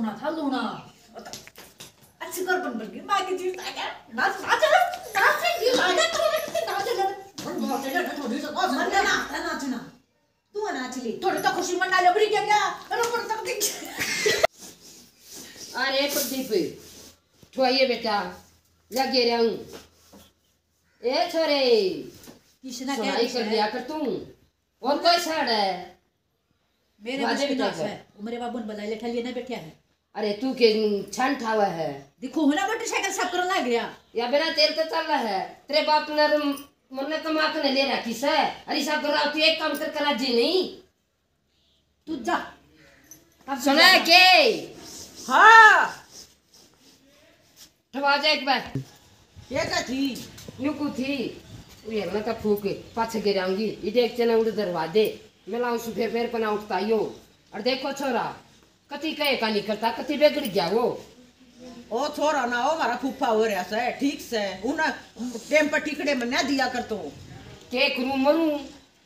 सोना था लूना अच्छी कर बन गई मां की चीज आ गया नाच नाच नाच ये लगा तो नाच ले बहुत है ना थोड़ी सा मन ना नाचना तू नाच ले थोड़ी तो खुशी मना ले बड़ी क्या अरे पर तक देख अरे प्रदीप छोइए बेटा लगे रहा हूँ ए छोरे किसना क्या कर लिया कर तू और कोई साड़ है मेरे बस की नाच है मेरे बाबू ने बुला ले ठलिए ना बैठा है अरे तू के छन ठावा है देखो है ना मोटरसाइकिल सब करने लग गया या बिना तेल तो चल रहा है तेरे बाप ने मन कमा के ले रखी से अरे सब कर रहा तू एक काम कर करा जी नहीं तू जा सुना के हाँ ठवा जा एक बार ये क्या थी नुकू थी ये ना का फूक पाछे गिराऊंगी ये देख चना उड़ दरवाजे मैं लाऊं सुबह पैर पना उठता यो और देखो छोरा कति कहे का नहीं करता कति बिगड़ गया वो ओ छोरा ना ओ मारा फूफा हो रहा से ठीक से उन टेम पर टिकड़े में ना दिया कर तो के करूं मरूं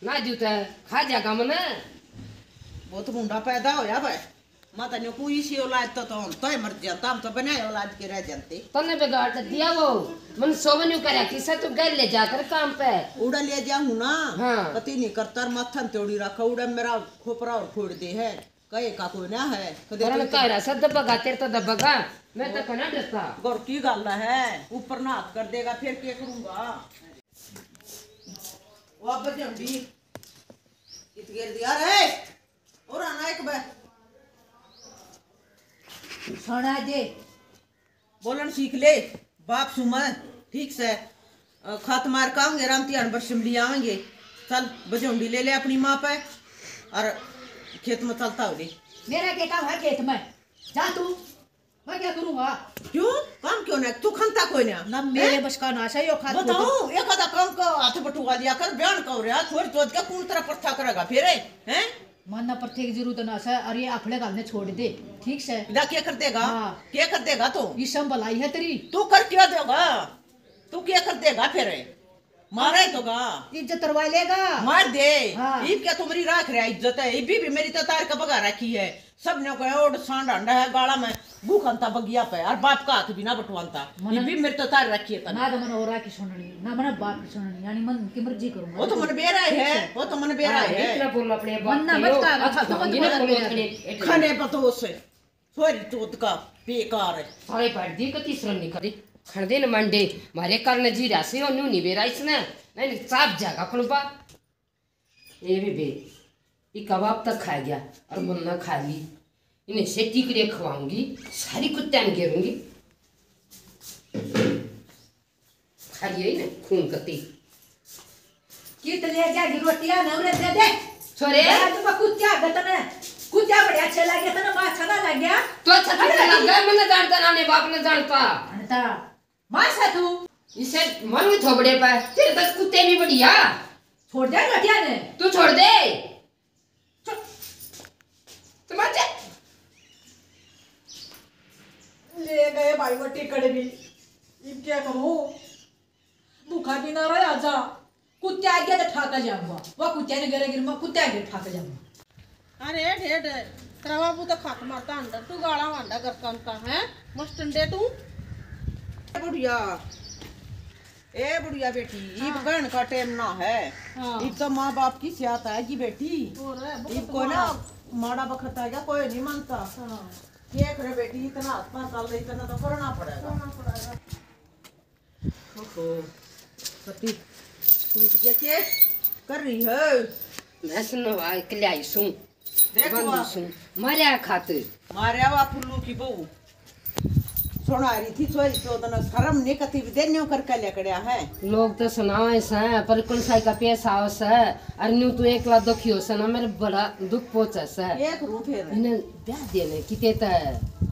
ना जूता खा जागा मने वो तो मुंडा पैदा होया भाई माता ने कोई सी औलाद तो मर जाता हम तो बनाए औलाद के रह जानते तने बिगाड़ तो दिया वो मन सोवन्यू करे किसा तू घर ले जाकर काम पे उड़ा ले जाऊं ना हाँ। पति नहीं करता मत्थन तोड़ी रखा उड़ा मेरा खोपरा और फोड़ दे है कहे का कोई ना है करण कह रहा सब दबगा तेरे तो दबगा मैं तो कना डरता गौर की गल है ऊपर ना हाथ कर देगा फिर क्या करूंगा वो अब जंडी इत गिर दिया रे और आना एक बार सोना दे बोलन सीख ले बाप सुमा ठीक से खात मार का आएंगे रामती अनबर शिमली आएंगे चल बजौंडी ले ले अपनी माँ पे और खेत में चलता हो रे मेरा क्या काम है खेत में जा तू मैं क्या करूंगा क्यों काम क्यों ना तू खनता कोई ना मेरे बस का नाश है यो खा बताओ एक आधा काम को हाथ बटुआ लिया कर बयान कर रहा छोड़ तो क्या कौन तरह पत्थर करेगा फिर हैं मानना पत्थे की जरूरत ना है और ये अपने गाल ने छोड़ दे ठीक से बिदा क्या कर देगा हाँ। क्या कर देगा तू ये सब भलाई है तेरी तू कर क्या देगा तू क्या कर देगा फिर मारे तो गा इज्जत करवा लेगा मार दे हाँ। ईब क्या तुम्हारी राख रहा इज्जत है ईब भी मेरी तो तार का बगा रखी है सब ने कहा ओड सांड अंडा है गाड़ा में भूखनता बगिया पे और बाप का हाथ भी ना बटवानता ये भी मेरी तो तार रखी है ना तो मन हो रहा की सुननी ना मन बाप की सुननी यानी मन की मर्जी करूंगा वो तो मन बेरा है वो तो मन बेरा है इतना बोल अपने बाप वरना मत का अच्छा तो मत बोल खाने पतो से सोरी तूत का बेकार है सारे पढ़ दी कति श्रम नहीं करी खड़दे न मंडे मारे कारण जी रासे और न्यू निबेरा इसने नहीं साफ जागा खुलपा ये भी ये कबाब तक खा गया और मुन्ना खा ली इन्हें से टिकड़े खवाऊंगी सारी कुत्ते में घेरूंगी खा लिया ही ना खून कती कित ले जागी रोटियां नवरे दे दे छोरे तो कुत्ता बढ़िया अच्छा लगे था ना मां अच्छा ना लग गया तो अच्छा लग गया मैंने जानता ना ने बाप ने जानता जानता मां सा तू इसे मन में थोबड़े पर तेरे तक कुत्ते भी बढ़िया छोड़ दे रोटियां ने तू छोड़ दे तुम्हारे ले गए भाई वो टिकड़े भी अब क्या करूं भूखा भी ना रहा आजा कुत्ते आ गया तो ठाका जाऊंगा वो कुत्ते ने गिरे गिर मैं कुत्ते आ गया ठाका जाऊंगा अरे ढेड तेरा बाबू तो खात मारता अंदर तू गाड़ा वांडा करता उनका है मस्त अंडे तू बुढ़िया ए बुढ़िया बेटी ईब गहन का टाइम ना है हाँ। ईब तो माँ बाप की सियात है जी बेटी और है, बहुत ईब को ना माड़ा बखत आ गया कोई नहीं मानता क्या करे बेटी इतना अस्पताल ले इतना तो करना पड़ेगा ओहो सती टूट गया के कर रही है मैं सुनवा कल्याई सुन देखो बंद सुन मारिया खातिर मारिया वा पुल्लू की बहू सोना रही थी सोरी तो दना शर्म नहीं कती देन्यो कर के लेकड़या है लोग तो सुनावे से पर कौन सा का पैसा आवे से और न्यू तो एकला दुखियो से ना मेरे बड़ा दुख पहुंचे से एक रू फिर इन्हें ब्याह देने किते त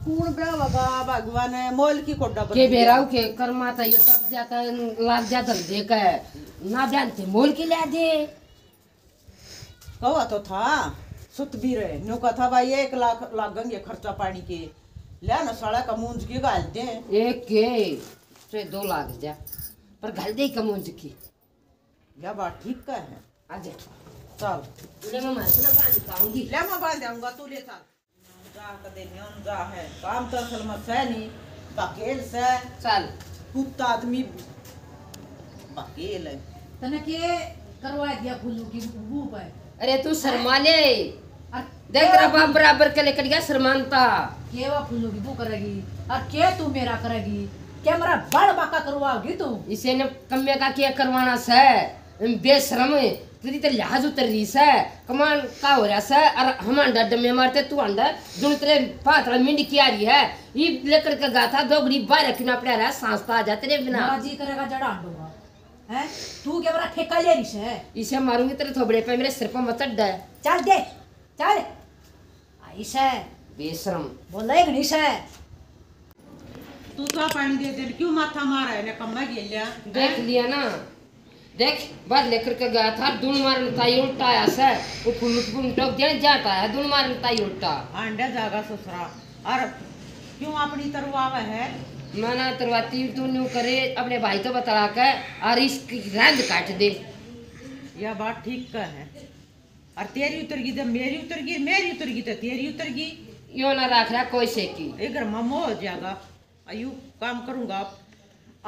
कौन ब्रावगा भगवान मोल की कोड्डा के बेराव के कर्माता यो तब जाता लाग जाता दे के ना जानते मोल के ले दे कहा तो था सुत भी रहे न्यू का था भाई 1 लाख लागेंगे खर्चा पानी के ले ना साला का मूंज की गाल दे एक के से 2 लाख जा पर घल दे कमोंज की या बात ठीक का है आजा चल ले मैं मसला बांध पाऊंगी ले मैं बांध दूंगा तू ले चल जा कदे न्योन जा है काम तो असल में से नहीं बकेल से चल कुत्ता आदमी बकेल है तने के करवा दिया फुल्लू की बू पे अरे तू शर्मा ले और देख रहा बाप बराबर के लेकर गया शर्मानता के वा फुल्लू की बू करेगी और के तू मेरा करेगी क्या मेरा बड़ बाका करवाओगी तू इसे ने कम्मे का क्या करवाना से बेशरम तुझी तो लिहाज उतर रही से कमान का हो रहा से और हम अंडा डमे मारते तू अंडा दुन तेरे पातला मिंडी की आ रही है ये लेकर के गा था दोगड़ी बाहर रखना पड़ा रहा सांसता आ जाते रे बिना मेरा जी करेगा जड़ा अंडूंगा हैं तू क्या मेरा ठेका ले रही है इसे मारूंगी तेरे थोबड़े पे मेरे सिर पर मत अड्डा चल दे चल आइश है बेशरम बोला है गणेश है तू तो पानी दे दे क्यों माथा मारा है ने कम्मा गेल्या देख लिया ना देख बाद लेकर के गया था दुन मारन ताई उल्टा आया से वो फुल टोक दिया जाता है दुन मारन ताई उल्टा अंडा जागा ससुरा और क्यों अपनी तरवावा है माना तरवाती तू न्यू करे अपने भाई तो बता के और इसकी रंग काट दे यह बात ठीक का है और तेरी उतर गई तो मेरी उतर गई मेरी उतर गई तो तेरी उतर गई यो ना रख रहा कोई से की अगर ममो हो जाएगा अयू काम करूंगा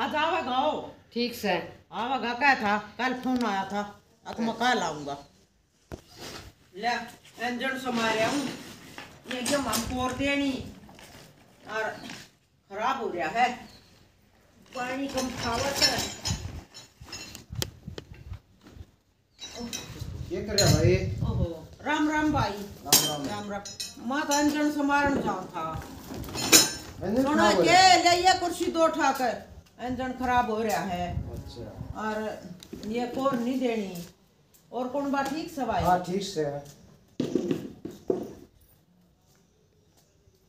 आज आवेगा ओ ठीक से आवेगा क्या था कल फोन आया था अब मैं कल आऊंगा ले इंजन समारे हूँ ये एकदम हम पोरते नहीं और खराब हो गया है पानी कम खावत है ये कर रहा भाई ओहो राम राम भाई राम राम राम राम मैं तो इंजन समारन जाऊँ था इंजन सुना खराब हो के गया। ले ये कुर्सी दो उठाकर इंजन खराब हो रहा है अच्छा और ये कोर नहीं देनी और कौन बात ठीक से भाई हाँ ठीक से है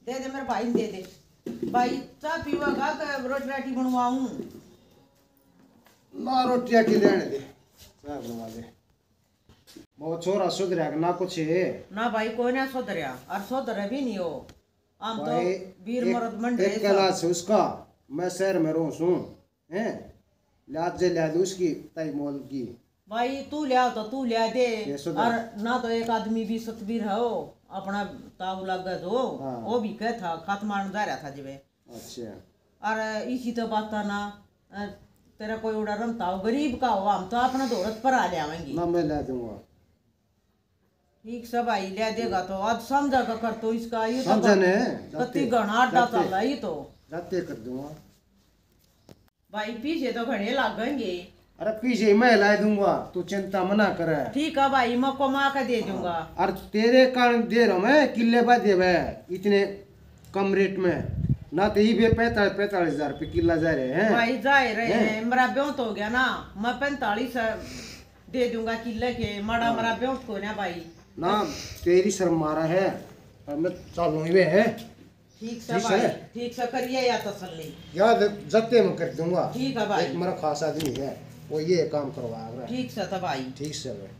दे दे मेरे भाई दे दे भाई चाय पीवागा का रोटी राटी बनवाऊं ना रोटियां की लेने दे चाय बनवा दे वो छोरा सुधरा ना कुछ है ना भाई कोई ना सुधरिया और सुधरे भी नहीं हो हम तो भाई वीर मर्द मंडे एक क्लास है उसका मैं शहर में रहूं सू हैं लाज जे लाद उसकी तई मोल की भाई तू लिया तो तू लिया दे ये सुधर। और ना तो एक आदमी भी सतबीर है हो अपना ताऊ लग हो हाँ। वो भी कह था खत मारने जा रहा था जिवे अच्छा और इसी तो बात था ना तेरा कोई उड़ा रमता हो गरीब का हो हम तो अपना दौलत पर आ ले आवेंगे ना मैं ला दूंगा ठीक सब भाई ले देगा तो आज समझा का कर तो इसका ये तो समझने कति घना अड्डा चल रहा है ये तो जाते कर दूंगा भाई पीछे तो घने लागेंगे अरे पीछे मैं ला दूंगा तू चिंता मना कर ठीक है भाई मैं कमा के दे दूंगा और तेरे कारण दे रहा हूँ मैं किले बाद दे इतने कम रेट में ना तो ये भी 45,000 रुपये किला जा रहे हैं भाई जा रहे हैं मेरा ब्योत हो गया ना मैं 45 दे दूंगा किले के माड़ा मेरा ब्योत को ना भाई ना तेरी शर्म मारा है और मैं चालू हुए है ठीक से ठीक भाई है। ठीक से करिए या तसल्ली याद जत्ते में कर दूंगा ठीक है भाई एक मेरा खास आदमी है वो ये काम करवा रहा है ठीक से तो भाई ठीक से भाई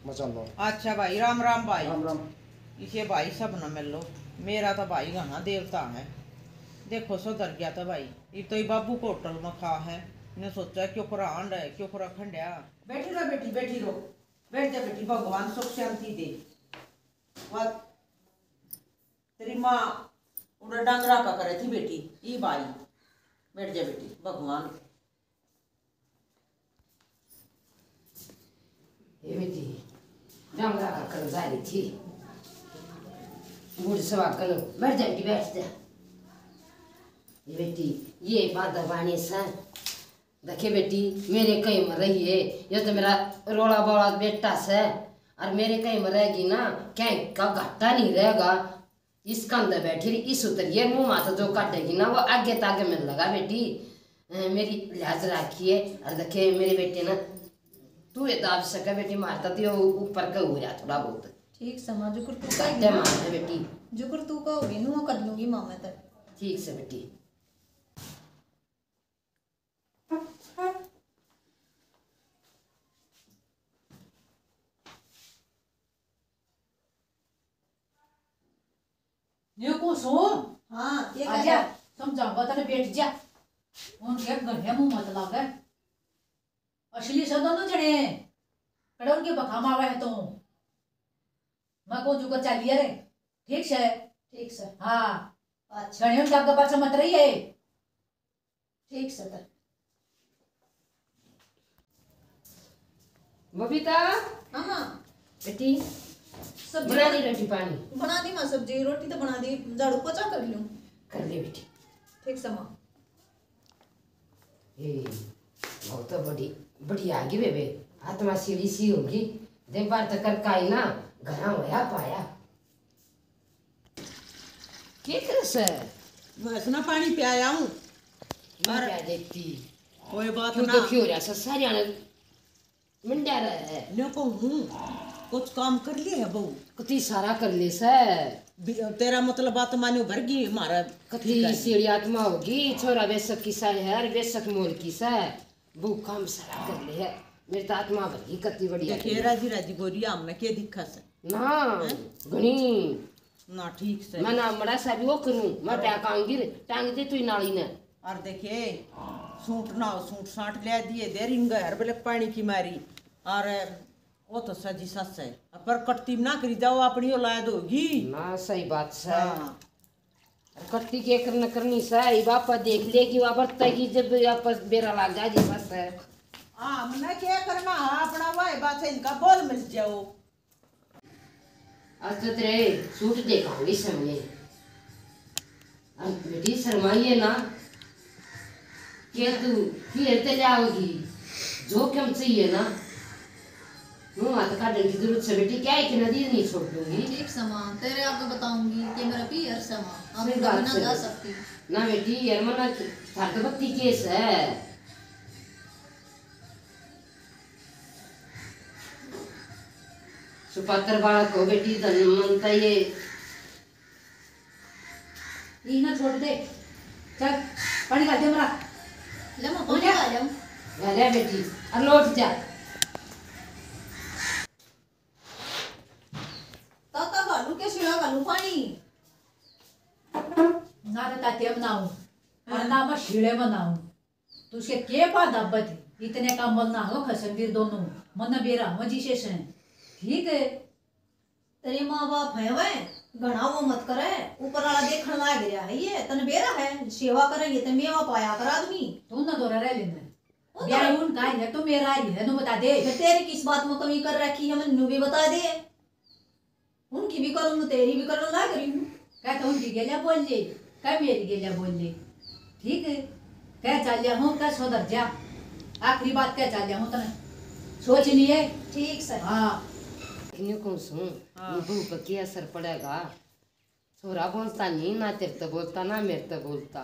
मैं चल रहा हूँ अच्छा भाई राम राम भाई राम राम इसे भाई सब न मिल लो मेरा तो भाई घना देवता है देखो सुधर गया तो भाई ये तो ये बाबू को होटल में खा है ने सोचा क्यों करा अंड है क्यों करा खंडिया बैठी रहो बेटी बैठी रहो बैठ जा बेटी भगवान सुख शांति दे वह तेरी माँ उड़ा डंगरा का करे थी बेटी ये भाई बैठ जा बेटी भगवान ये बेटी डंगरा का कर जा रही थी बूढ़ सवा कलो बैठ जा बेटी बैठ जा ये बेटी ये बात दबाने से देखे बेटी मेरे कहीं में रही है ये तो मेरा रोड़ा बोड़ा बेटा से और मेरे कहीं में रहेगी ना क्या का घाटा नहीं रहेगा इसका अंदर बैठी रही इस उतरिए मुँह माथा जो काटेगी ना वो आगे तागे में लगा बेटी मेरी लिहाज रखिए और देखे मेरे बेटे ना तू ये दाब सके बेटी मारता तो ऊपर का हो रहा थोड़ा बहुत ठीक समा जुकर तू घाटे मारते बेटी जुकर तू कहोगी नु कर लूंगी मां मैं तो ठीक से बेटी ये को सुन हां ये आजा समझाऊंगा तने बैठ जा उन के गढ़े मुंह मत लागे असली सदो न जड़े कड़न के बखाम आवे है तो मैं को जुको चाहिए रे ठीक है ठीक सर। हाँ अच्छा छड़ियों जाग पास मत रही है। ठीक सर। बबीता हाँ माँ बेटी सब्जी बना ली रोटी पानी? बना दी माँ, सब्जी रोटी तो बना दी, झाड़ू पोछा कर लूँ। कर ले बेटी। ठीक सर माँ। बहुत तो बड़ी आगे बेबे आत्मा सीढ़ी सी होगी। देख बार तक कर काई ना घरा होया पाया के कर सर बस ना पानी पियाया हूँ। मैं क्या देखती कोई बात क्यों ना। दुखी हो रहा सर सारी आने मंडा रहा है। न कहूँ कुछ काम कर लिया है बहू। कति सारा कर ले सर। तेरा मतलब बात मानो भर गई हमारा। कति सीढ़ी आत्मा होगी। छोरा बेशक की सा है और बेशक मोल की सा वो काम सारा कर ले है। मेरी तो आत्मा भर गई कति बढ़िया। देखिए राजी राजी बोलिया हमने के दिखा से ना घनी ना ठीक से। मैं ना मड़ा सा भी वो करूं मैं टांगी टांग दे तू नाली ने। और देखिए सूट ना सूट साट ले दिए दे रिंग हर बेले पानी की मारी। और वो तो सजी सस है पर कटती ना करी जाओ अपनी औलाद होगी ना। सही बात है। हाँ। कट्टी के करनी सही बापा देख लेगी वापरता की जब वापस बेरा लग जाए जी बस है। हाँ मैंने क्या करना है अपना वाई बात है इनका बोल मिल जाओ। आज तो तेरे सूट देखाऊंगी सामने। अब बेटी शर्माई है ना कि तू फिर ते जाओगी जोखिम चाहिए ना। मुँह हाथ काटने की जरूरत से बेटी क्या है कि नदी नहीं छोड़ दूंगी। ठीक समा तेरे आगे बताऊंगी कि मेरा पियर समा अब सही बात ना है। जा सकती ना बेटी यरमना थाकबत्ती केस है। सुपात्र बालक हो बेटी धन मनता ये ना छोड़ दे। चल पानी डाल दे मरा। ले मैं पानी आ जाऊं। घरे बेटी और लौट जा। ताता गालू के शिला गालू पानी ना तो ताते बनाऊं और ना मैं शीले बनाऊं। तो उसके के बाद दब्बत इतने काम बोलना हो खसंगीर दोनों मन बेरा मजी शेष हैं। ठीक है तेरे माँ बाप है वह घना वो मत करे ऊपर वाला देखने लायक गया है ये तन बेरा है सेवा करेंगे तो मेवा पाया कर आदमी। तू ना दोरा रह लेना वो बेरा तो- उन का है तो मेरा ही है। तू बता दे फिर तेरी किस बात में कमी कर रखी है मैंने भी बता दे। उनकी भी करूँ तेरी भी करने लायक रही हूँ। क्या तो उनकी गेलिया बोल ले क्या मेरी गेलिया बोल ले। ठीक है क्या चल जा हूँ क्या सोदर जा आखिरी बात क्या चल जा हूँ तने सोच लिए। ठीक सर। हाँ इन कौन सुन बहू पर क्या असर पड़ेगा। छोरा बोलता नहीं ना तेरे तो बोलता ना मेरे तो बोलता।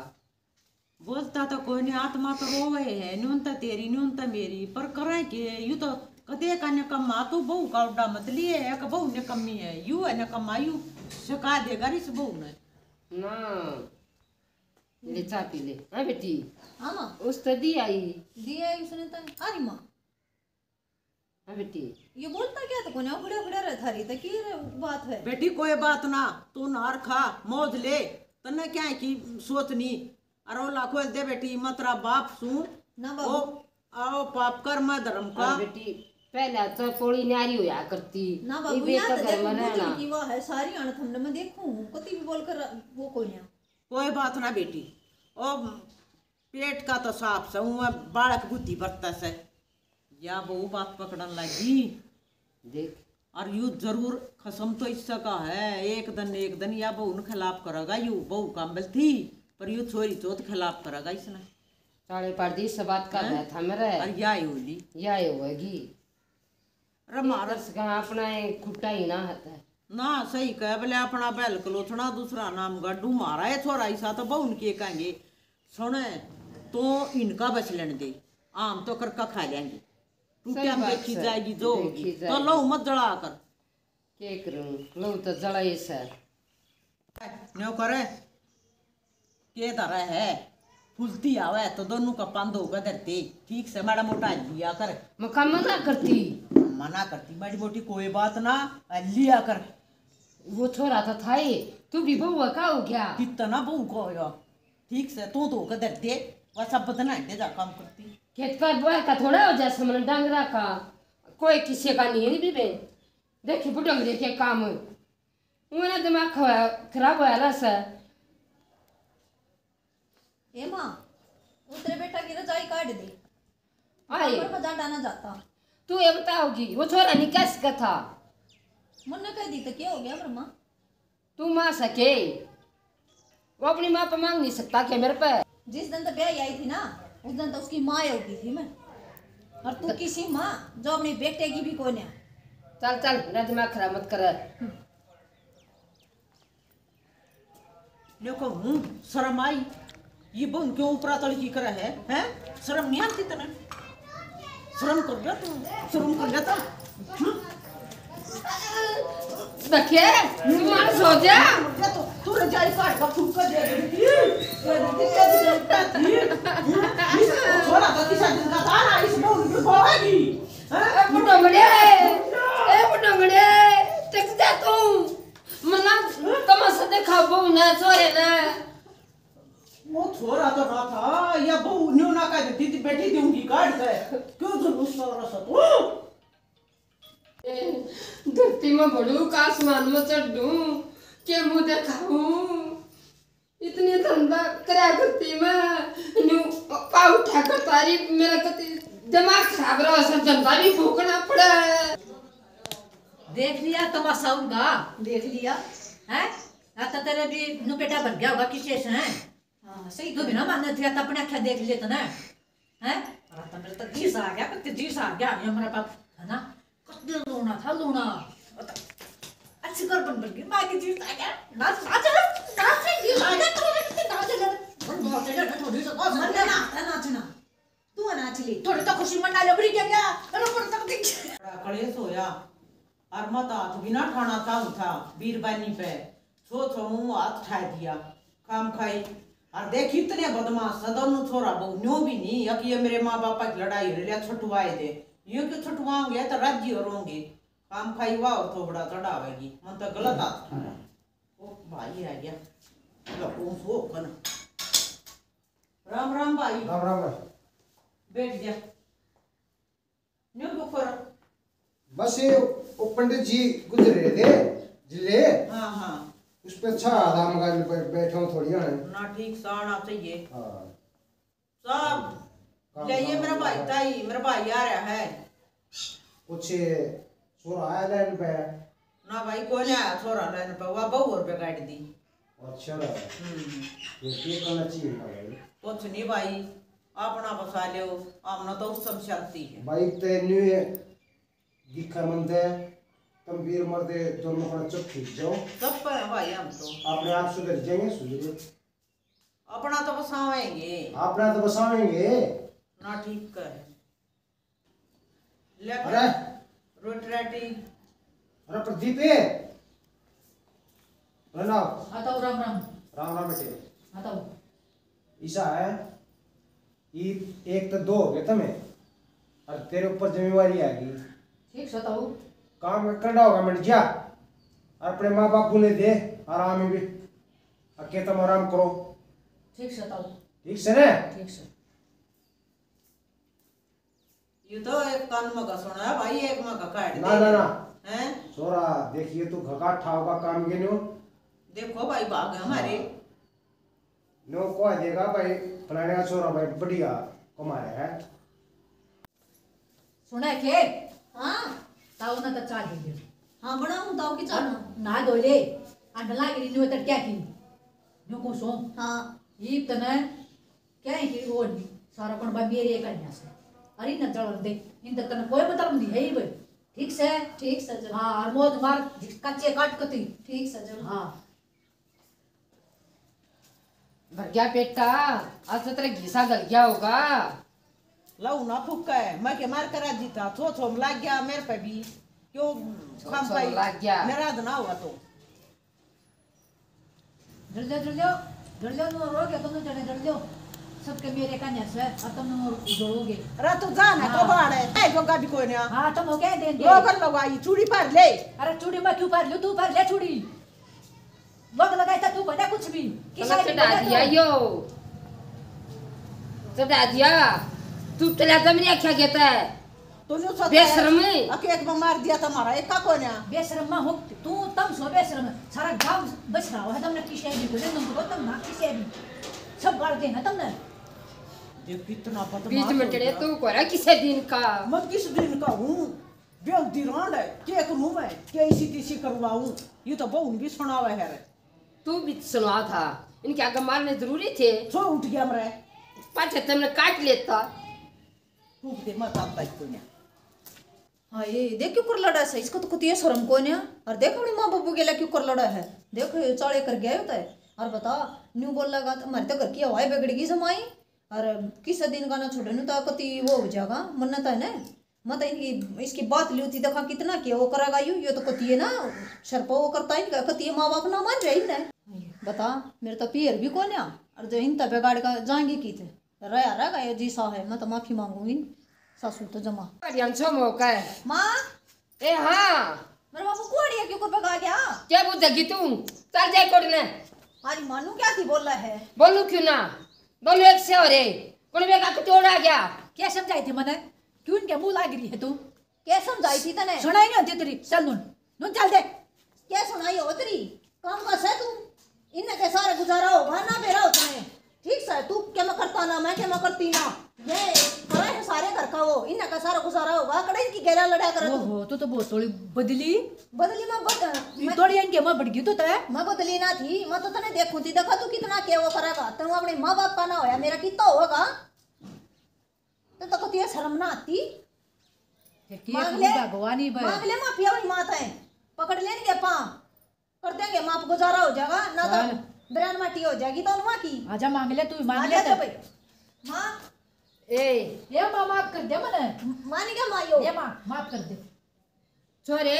बोलता तो कोई नहीं आत्मा तो रोवे है न्यूनता तेरी न्यूनता मेरी पर करे के यू तो कदे का ने कमा तो बहू का उड़ा मत लिए है कि बहू ने कमी है यू है ने कमा यू सिखा देगा इस बहू ने ना ले चा पी ले। हाँ बेटी हाँ माँ उस तो दी आई। दिया उसने तो अरे माँ हाँ बेटी ये बोलता क्या तो कोने खड़े खड़े रह थारी तो की बात है। बेटी कोई बात ना तू नार खा मौज ले तने क्या है कि सोचनी अरे लाखों दे बेटी मतरा बाप सू ना ओ बाबू आओ पाप कर्म धर्म का हाँ बेटी पहले तो थोड़ी न्यारी होया करती। ना ये बाबू यहाँ तो बेकर देखो में रहना। बुजुर्ग की वो है सारी अणथ हमने मैं देखूं कति भी बोलकर वो कोई ना कोई बात ना बेटी ओ पेट का तो साफ से मैं बालक बुद्धि बरता से या बहु बात पकड़न लगी देख और यू जरूर खसम तो इससे का है एक दिन या बहू ने खिलाफ करेगा यू बहू काम्बल थी पर यू छोरी चौथ खिलाफ करेगा इसने साढ़े पार्टी से बात कर रहा था मेरे और या ही होली या होगी। अरे मारा का अपना कुटा ही ना आता है। ना सही कह बोले अपना बैल कलोथना दूसरा नाम गड्डू मारा है छोरा ऐसा तो बहु उनके कहेंगे सुने तो इनका बच लेने दे आम तो करका खा लेंगे टूटिया बात देखी है, जाएगी जो होगी देखी तो लो मत जला कर क्या करूं लो तो जड़ा ये सर न्यो करे के तरह है फुलती आवे तो दोनों का पांद होगा धरते ठीक से माड़ा मोटा लिया कर मैं काम ना करती। मना करती माड़ी मोटी कोई बात ना लिया कर वो छोरा तो था ही तू भी बउआ का हो गया। कितना बहू को होगा ठीक से तो होगा धरते वह सब बदना है जा काम करती खेत का बुआ का थोड़ा हो जाए समन डांगरा का कोई किसी का नहीं है भी बे देखी बुढ़ंगरे के काम मेरा दिमाग खराब होया सा। ए माँ वो तेरे बेटा की रजाई काट दे। आए पर मजा डाना जाता। तू ये बताओगी वो छोरा निकास का था। मुन्ने कह दी तो क्या हो गया ब्रह्मा? तू माँ सके वो अपनी माँ पे मांग नहीं सकता क्या मेरे पे? जिस दिन तो ब्याह आई थी ना उस दिन तो उसकी माँ होगी थी मैं। और तू किसी माँ जो अपने बेटे की भी कोई नहीं। चल चल मेरा दिमाग खराब मत कर। देखो शर्म आई ये बन क्यों ऊपरा तड़की करे है हैं? शर्म नहीं आती तने? शर्म कर ले तू, शर्म कर ले तू। देखिए तू मार सो जा। तो तू रजाई काट का फूक कर दे रही थी। छोरा तो किसी दिन का था ना इस बोल की बोएगी। ए बुढ़ंगड़े टिक जा तू। मतलब तमाशा देखा बहु ना छोरे ना। वो छोरा तो ना था या बहू न्यू ना कह देती थी बैठी थी उनकी काट दे क्यों जुलूस कर रहा था तू? धरती में बढ़ू का आसमान में चढ़ू के मुंह दिखाऊं इतनी धंधा करा करती मैं न्यू पा उठा कर तारी मेरा कति दिमाग खराब रहा सब धंधा भी फूकना पड़ा। देख लिया तमाशा उनका? देख लिया है? आता तेरे भी नु बेटा बन गया होगा किसी से हैं? हाँ सही तो बिना मानने थे तो अपने आँखें देख लेते ना हैं? और तो मेरे तो जीस आ गया कत्ते जीस आ गया ये हमारा बाप है ना कत्ते लूना था लूना। अच्छी कर बन गई माँ की जीत आ गया नाच से जीत आ गया तो कितने नाच ले बहुत है ना थोड़ी सा और मन ना नाचना तू नाच ले थोड़ी तो खुशी मना लो बड़ी क्या चलो पर तक देख कलेश होया और मत हाथ बिना ठाना था बीरबानी पे छो मुंह हाथ ठा दिया काम खाई और देख इतने बदमाश सदन छोरा बहु न्यो भी नहीं यक ये मेरे माँ बापा की लड़ाई हो रही छुटवाए दे ये क्यों छुटवाओगे तो राज्य और होंगे काम खाई वाह और थोड़ा चढ़ावेगी मन तो गलत हाथ ठा ओ भाई आ गया सो कन राम राम भाई राम राम भाई। बैठ जा न्यो क्यों कर बस ये वो पंडित जी गुजर रहे थे जिले हाँ हाँ उस पे अच्छा आराम का बैठा हूँ थोड़ी है ना ठीक साना चाहिए हाँ सब ले ये मेरा भाई ताई मेरा भाई आ रहा है कुछ छोरा आया लाइन पे ना भाई कोई नहीं आया छोरा लाइन पे वह बहु रुपये काट दी अच्छा ये करना चाहिए ना भाई कुछ नहीं भाई अपना बसा लो अपना तो सब चलती है भाई ते न्यू दिखा मनते तुम वीर मर्दे दोनों का चुप खींच जाओ सब पर है भाई हम तो अपने आप सुधर जाएंगे सुधर अपना तो बसावेंगे अपना तो बसाएंगे ना ठीक कर ले अरे रोटी राटी अरे प्रदीप प्रणाम आता राम राम राम राम बेटे आता ऐसा है ये एक तो दो हो गए तुम्हें और तेरे ऊपर जिम्मेवारी आ गई ठीक बताओ काम करना होगा मिट जा अपने माँ बापू ने दे आराम भी अके तुम आराम करो ठीक से बताओ ठीक से ना ठीक से ये तो एक कान में का सुना है भाई एक में का काट ना ना ना हैं छोरा देखिए तू घका ठाओगा काम के नो देखो भाई भाग है हमारे नो को देगा भाई फलाने का छोरा भाई बढ़िया कमा रहा है सुना के हाँ ताऊ ना तो चाल ही हाँ बनाऊँ ताऊ की चाल ना दो ले अंडला गिरी नो तर क्या की नो को सो हाँ ये तना क्या है कि वो नहीं सारा कौन बा मेरे कन्या से अरे न जल दे इन तना कोई मतलब नहीं है भाई ठीक से चल हाँ और मोद मार कच्चे काट कती ठीक से चल हाँ भर गया पेट का आज तो तेरा घिसा गल गया होगा। लऊ ना फुक्का है मैं के मार करा जीता छो लग गया मेरे पे भी क्यों काम छो पाई लग गया। मेरा ना हुआ तो जल जाओ नो रो गया तुम चढ़े जल जाओ सबके मेरे कन्या से और तुम जोड़ोगे अरे तू जाना हाँ। तो बाड़ है ए जो गाड़ी कोई ना हाँ तुम हो क्या देंगे लोग लगाई चूड़ी पर ले अरे चूड़ी मैं क्यों पर लूं तू पर ले चूड़ी लोग लगाए था तू बना कुछ भी चला चढ़ा दिया यो चढ़ा दिया तू चला जमीन क्या कहता है तूने उसका बेशरम है। एक में मार दिया तुम्हारा एक का कोने बेशरम हो तू तम सो बेशरम सारा गांव बच रहा है तुमने किसे भी बोले तुमको तुम ना किसे भी सब गाड़ देना तुमने ये कितना बदमाश बीच में हो टेढ़े गया। तू कोरा किसे दिन का मैं किस दिन का हूँ बेवती रांड है क्या करूँ मैं क्या इसी तीसी करवाऊँ ये तो बहु भी सुनावा है रे तू भी सुना था इनके आगे मारने जरूरी थे सो उठ गया मरे पाछे तुमने काट लेता टूट दे मत आता कोने हाँ ये देख क्यों कर लड़ा है इसको तो कुछ ये शर्म को नहीं और देखो अपनी माँ बाबू के लिए क्यों कर लड़ा है देखो ये चाले कर गया होता है और बता न्यू बोल लगा तो हमारे तो घर की हवाई बिगड़गी जमाई और किस दिन का ना छोड़े नु तो कति वो हो जाएगा मन्नत है ना मत इनकी इसकी बात ली होती देखा कितना किया वो करेगा यू ये तो कति है ना सर पर वो करता है कति माँ बाप ना मान रही ना बता मेरे तो पियर भी कौन है और जो इन तबे गाड़ का जाएंगे की थे रहा रहा ये जी सा है मैं तो माफी मांगूंगी सासू तो जमा अरियांसो मौका है माँ ए हाँ मेरे बाबू कोड़िया क्यों कर भगा गया क्या बुझेगी तू चल जाए कोड़ने अरे मानू क्या थी बोल रहा है बोलू क्यों ना बोलू एक से और कौन बेगा कटोड़ आ गया क्या समझाई थी मैंने क्यों इनके मुंह लाग रही है तू क्या समझाई थी तने सुनाई नहीं होती तेरी चल नून नून चल दे क्या सुनाई हो तेरी काम का है तू इन्हें के सारे गुजारा होगा ना बेरा हो तुम्हें ठीक से तू क्या मैं करता ना मैं क्या मैं करती ना ये करे है सारे घर का वो इन्हें का सारा गुजारा होगा कड़े की गैला लड़ा कर तू ओहो तू तो बहुत थोड़ी बदली बदली ये थोड़ी इनके मां बढ़ गई तो तय मैं बदली ना थी मैं तो तने देखूं थी देखा तू कितना क्या वो करेगा तू अपने माँ बाप का ना होया मेरा कितना होगा तो कती शर्म ना आती मांग ले भगवान ही मांग ले माफी वाली माता है पकड़ लेंगे पा कर देंगे माप गुजारा हो जाएगा ना तो ब्रांड माटी हो जाएगी तो माँ की आजा मांग ले तू मांग आजा ले तो भाई माँ ए ये मां माफ कर दे मने मानी क्या मायो ये मां माफ कर दे छोरे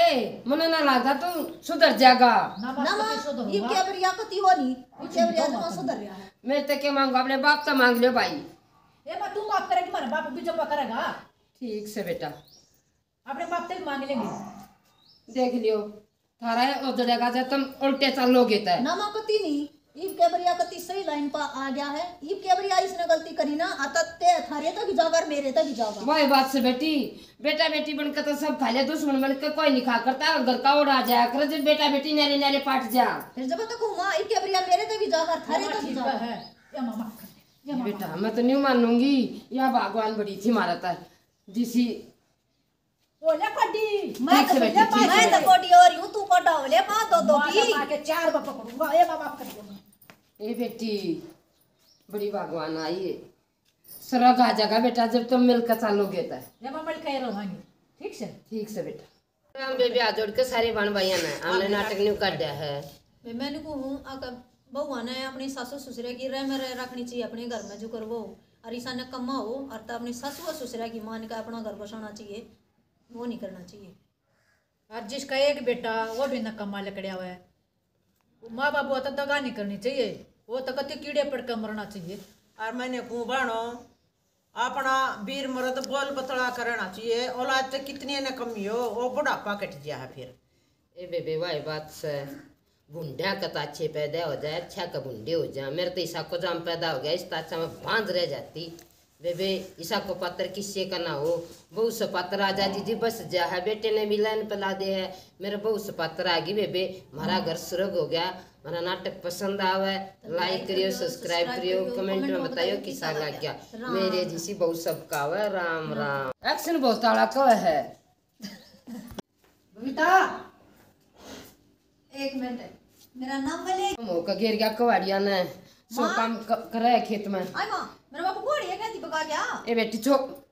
मन ना लागा तू सुधर जाएगा ना ना माफ माँ कर तो ये क्या बरिया कती हो नहीं ये क्या बरिया तो सुधर रहा है मैं तो क्या मांगू अपने बाप से मांग लियो भाई ये मां तू माफ करेगी मारे बाप भी जब करेगा ठीक से बेटा अपने बाप से भी मांग लेंगे देख लियो थारा उधरेगा जब तुम उल्टे चलोगे तय ना माँ कती नहीं ईब के बरिया कती सही लाइन पर आ गया है ईब के बरिया इसने गलती करी ना आता ते थारे तक जाकर मेरे तक जागा वही बात से बेटी बेटा बेटी बनकर तो सब खा ले दुश्मन बनकर कोई नहीं खा करता घर का उड़ा जाया कर जब बेटा बेटी नारे नारे पाट जा फिर जब तक माँ ईब के बरिया मेरे तक जाकर थारे तक ठीक जागा है ये मां माफ कर दे ये मां बेटा मैं तो नहीं मानूंगी यह भगवान बड़ी थी मारा था जिसी ओले पड्डी मैं ठीक से बेटी, ठीक मैं से। तो कोटी और यूं तू कोटा होले माँ दो की मां के चार बाप पकड़ूंगा ये मां माफ कर दूंगा ए बेटी बड़ी भगवान आई है सरग आ जाएगा बेटा जब तुम मिलकर चलोगे तो ये मां मिल के रहोगे ठीक से ठीक से बेटा राम बेबी आ जोड़ के सारे बन भैया ने हमने नाटक न्यू कर दिया है मैंने को हूँ आकर बहुआ ने अपनी सासू ससुरे की रह में रखनी चाहिए अपने घर में जो करवो और ईसा ने कमा हो और तो अपनी सासू और ससुरे की मान का अपना घर बसाना चाहिए वो नहीं करना चाहिए और जिसका एक बेटा वो भी नकम्मा लकड़िया हुआ है माँ बाबू तो दगा नहीं करनी चाहिए वो तो कति कीड़े पड़ कर मरना चाहिए और मैंने कहूँ बाणो अपना वीर मर्द बोल बतला करना चाहिए औलाद से कितनी ने कमी हो वो बुढ़ापा कट गया है फिर ए बेबे वाही बात से भुंडिया का तो अच्छे पैदा हो जाए अच्छा का भुंडे हो जाए मेरे तो ईसा को जाम पैदा हो गया इस अच्छा में बांध रह जाती बेबे ईसा को पत्र किससे का ना हो बहुत से पत्र आ जाती जी बस जा है बेटे ने भी लाइन पिला दे है मेरे बहुत से पत्र आ गई बेबे हमारा घर सुरग हो गया हमारा नाटक पसंद आवे लाइक करियो सब्सक्राइब करियो कमेंट में बताइयो किसा लग गया मेरे जिसी बहुत सबका आवे राम राम एक्शन बहुत आड़ा को है बबीता एक मिनट मेरा नाम बोले मौका गिर गया कवाड़िया ने सो काम करे है खेत में आई माँ मेरा बापू घोड़ी है कहती बगा गया ए बेटी चुप